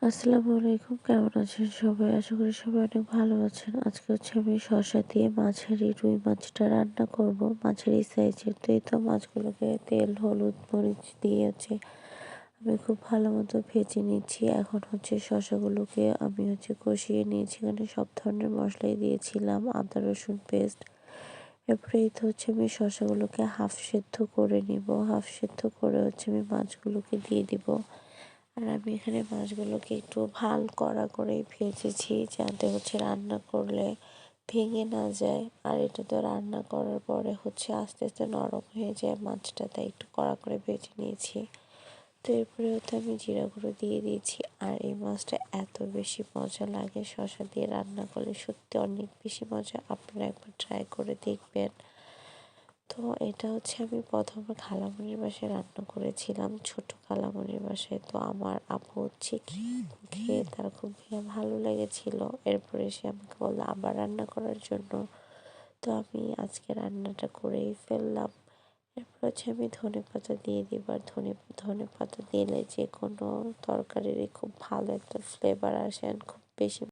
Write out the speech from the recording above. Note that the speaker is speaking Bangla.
আসসালামু আলাইকুম, কেমন আছেন সবাই? আশা করি সবাই অনেক ভালো আছেন। আজকে আমি শসা দিয়ে মাছের এই রুই মাছটা রান্না করব। মাছের এই সাইজের। তো এই তো মাছগুলোকে তেল, হলুদ, মরিচ দিয়ে আমি খুব ভালো মতো ভেজে নিচ্ছি। এখন শসাগুলোকে আমি কষিয়ে নিয়েছি। এখানে সব ধরনের মশলাই দিয়েছিলাম, আদা রসুন পেস্ট। এরপরে এই তো আমি শসাগুলোকে হাফ সেদ্ধ করে নিব। হাফ সেদ্ধ করে আমি মাছগুলোকে দিয়ে দিব। আর আমি এখানে মাছগুলোকে একটু কড়া করেই ভেজেছি, যাতে রান্না করলে ভেঙে না যায়। আর এটা তো রান্না করার পরে আস্তে আস্তে নরম হয়ে যায় মাছটা, তাই একটু কড়া করে ভেজে নিয়েছি। তো এরপরে আমি জিরা গুঁড়ো দিয়ে দিয়েছি। আর এই মাছটা এত বেশি মজা লাগে শসা দিয়ে রান্না করলে, সত্যি অনেক বেশি মজা। আপনারা একবার ট্রাই করে দেখবেন। তো এটা আমি প্রথমে খালামণির বাসায় রান্না করেছিলাম, ছোট খালামণির বাসায়। তো আমার আপু খেয়ে তার খুব ভালো লেগেছিল। এরপরে সে আমাকে বললো আবার রান্না করার জন্য। তো আমি আজকে রান্নাটা করেই ফেললাম। এরপর আমি ধনেপাতা দিয়ে দিব। আর ধনেপাতা দিলে যে কোনো তরকারিরই খুব ভালো একটা ফ্লেভার আসে, খুব বেশি